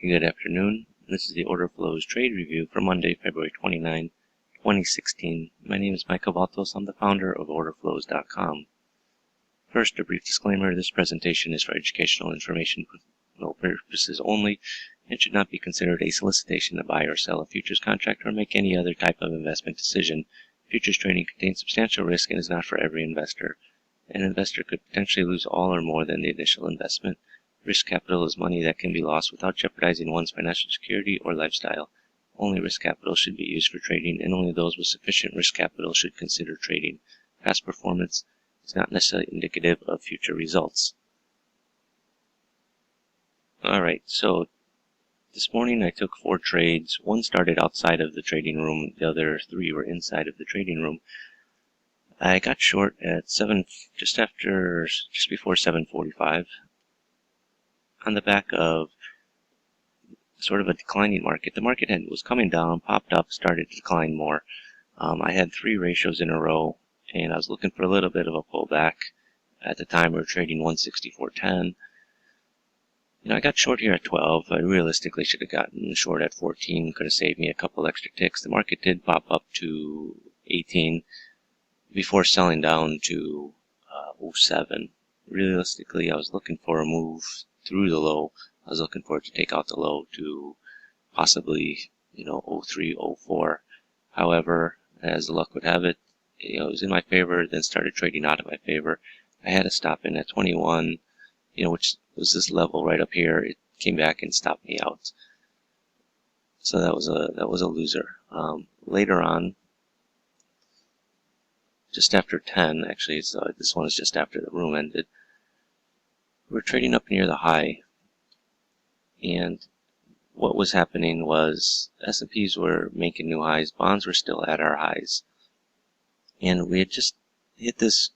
Good afternoon. This is the Orderflows trade review for Monday, February 29, 2016. My name is Michael Valtos. I'm the founder of orderflows.com. First, a brief disclaimer. This presentation is for educational information purposes only and should not be considered a solicitation to buy or sell a futures contract or make any other type of investment decision. Futures trading contains substantial risk and is not for every investor. An investor could potentially lose all or more than the initial investment. Risk capital is money that can be lost without jeopardizing one's financial security or lifestyle. Only risk capital should be used for trading, and only those with sufficient risk capital should consider trading. Past performance is not necessarily indicative of future results. Alright, so this morning I took 4 trades. One started outside of the trading room, the other 3 were inside of the trading room. I got short at just before 7:45. On the back of sort of a declining market. The market was coming down, popped up, started to decline more. I had 3 ratios in a row, and I was looking for a little bit of a pullback. At the time, we were trading 164.10. I got short here at 12. I realistically should have gotten short at 14. Could have saved me a couple extra ticks. The market did pop up to 18 before selling down to 07. Realistically, I was looking for a move through the low. I was looking for it to take out the low to possibly, 03, 04. However, as luck would have it, it was in my favor, then started trading out of my favor. I had to stop in at 21, which was this level right up here. It came back and stopped me out. So that was a loser. Later on, just after 10, actually, so this one is just after the room ended. We're trading up near the high, and what was happening was S&Ps were making new highs, bonds were still at our highs, and we had just hit this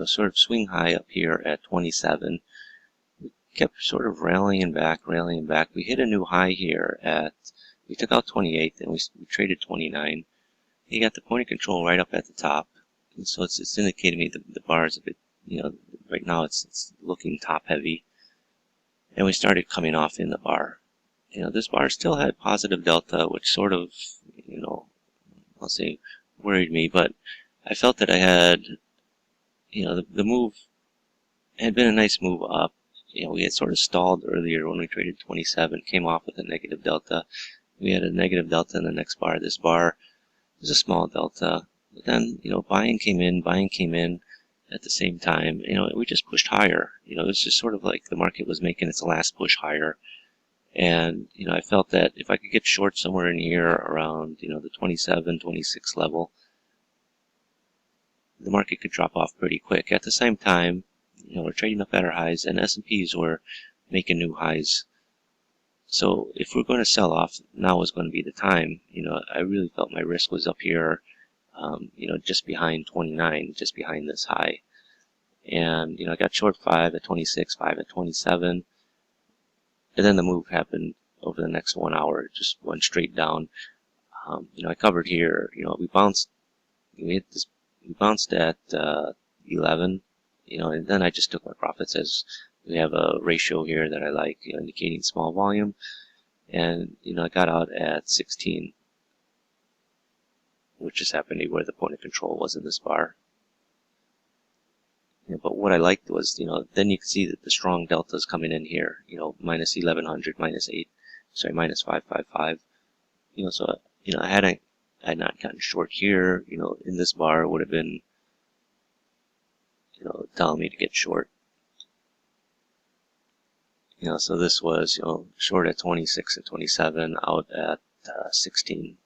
sort of swing high up here at 27. We kept sort of rallying back. We hit a new high here we took out 28, and we traded 29. You got the point of control right up at the top, and so it's indicating me the bar is a bit, right now it's looking top heavy, and we started coming off in the bar. This bar still had positive delta, which sort of, I'll say worried me, but I felt that I had, the move had been a nice move up. We had sort of stalled earlier when we traded 27, came off with a negative delta. We had a negative delta in the next bar. This bar was a small delta. But then, buying came in at the same time. We just pushed higher. It was just sort of like the market was making its last push higher. And, I felt that if I could get short somewhere in here around, the 27, 26 level, the market could drop off pretty quick. At the same time, we're trading up at our highs, and S&Ps were making new highs. So if we're going to sell off, now is going to be the time. I really felt my risk was up here, just behind 29, just behind this high. And, I got short 5 at 26, 5 at 27. And then the move happened over the next 1 hour. It just went straight down. I covered here, we bounced at 11, and then I just took my profits as we have a ratio here that I like, indicating small volume. And, I got out at 16, which is happened to be where the point of control was in this bar. But what I liked was, then you can see that the strong deltas coming in here, minus 1100, minus 555. So, had I not gotten short here, in this bar, it would have been, telling me to get short. So this was, short at 26 and 27, out at 16.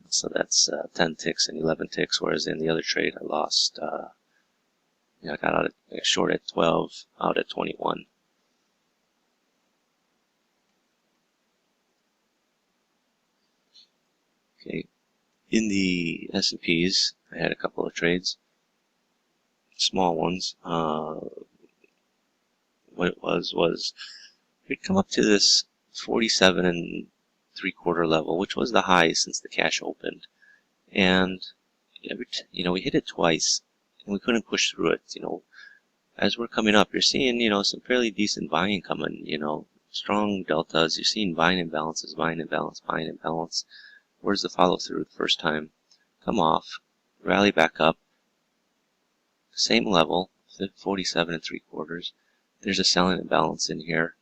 So that's 10 ticks and 11 ticks, whereas in the other trade I lost, I got short at 12, out at 21. Okay, in the S&Ps, I had a couple of trades, small ones. What it was we'd come up to this 47 and 3/4 level, which was the high since the cash opened, and we hit it twice, and we couldn't push through it. As we're coming up, you're seeing some fairly decent buying coming, strong deltas. You're seeing buying imbalances, buying imbalance, buying imbalance. Where's the follow through the first time? Come off, rally back up, same level, 47 3/4. There's a selling imbalance in here.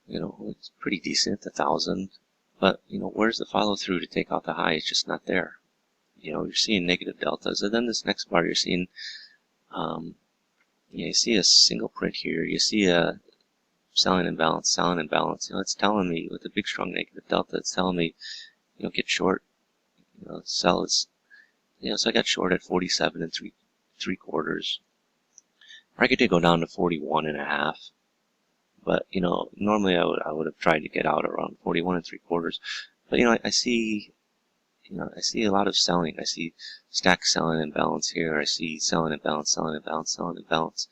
You know, it's pretty decent, 1,000. But, you know, where's the follow through to take out the high? It's just not there. You know, you're seeing negative deltas. And then this next bar, you're seeing, you see a single print here. You see a selling imbalance, selling imbalance. You know, it's telling me with a big, strong negative delta, it's telling me, you know, get short. You know, sell is, you know, so I got short at 47 3/4. Market did go down to 41.5. But, you know, normally I would have tried to get out around 41 3/4. But, you know, I see, you know, I see a lot of selling. I see stack selling imbalance here. I see selling imbalance, selling imbalance, selling imbalance.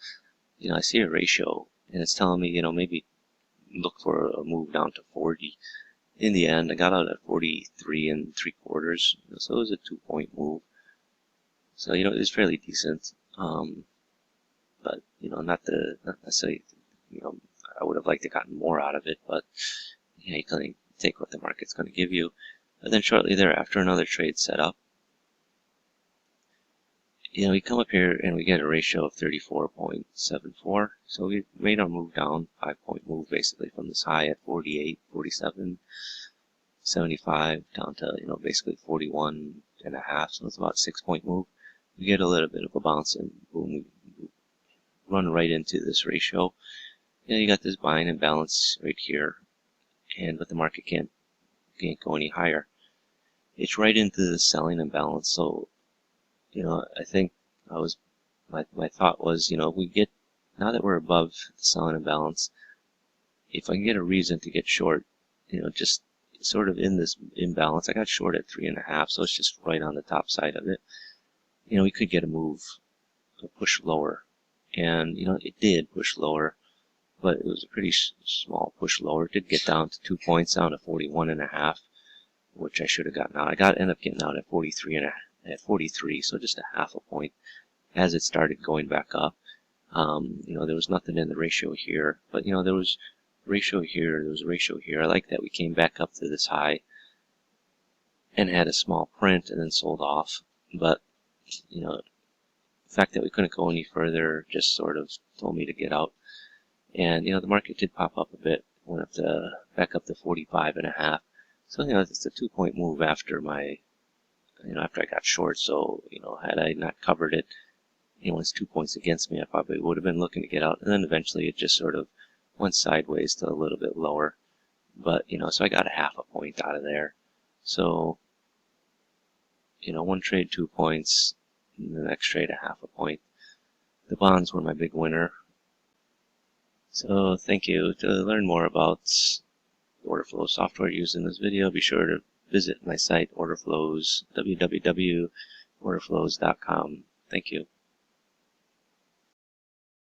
You know, I see a ratio, and it's telling me, you know, maybe look for a move down to 40. In the end, I got out at 43 3/4. So it was a 2-point move. So, you know, it was fairly decent. But, you know, not necessarily, you know, I would have liked to gotten more out of it, but, you know, you can take what the market's going to give you. And then shortly thereafter, another trade set up. You know, we come up here and we get a ratio of 34.74. So we made our move down, 5-point move basically from this high at 48, 47, 75 down to, you know, basically 41.5. So it's about a 6-point move. We get a little bit of a bounce and boom, we run right into this ratio. You know, you got this buying imbalance right here, but the market can't go any higher. It's right into the selling imbalance. So, you know, I think my thought was, you know, if we get, now that we're above the selling imbalance, if I can get a reason to get short, you know, just sort of in this imbalance, I got short at 3.5, so it's just right on the top side of it. You know, we could get a move, a push lower, and, you know, it did push lower. But it was a pretty small push lower. It did get down to 2 points, down to 41.5, which I should have gotten out. I ended up getting out at 43, so just a half a point as it started going back up. You know, there was nothing in the ratio here, but, you know, there was ratio here, there was a ratio here. I like that we came back up to this high and had a small print and then sold off. But, you know, the fact that we couldn't go any further just sort of told me to get out. And, you know, the market did pop up a bit, went up to, back up to 45.5. So, you know, it's a 2-point move after my, you know, after I got short. So, you know, had I not covered it, you know, it's 2 points against me, I probably would have been looking to get out. And then eventually it just sort of went sideways to a little bit lower. But, you know, so I got a half a point out of there. So, you know, one trade 2 points, and the next trade a half a point. The bonds were my big winner. So thank you. To learn more about the order flow software used in this video, be sure to visit my site, Orderflows, www.orderflows.com. Thank you.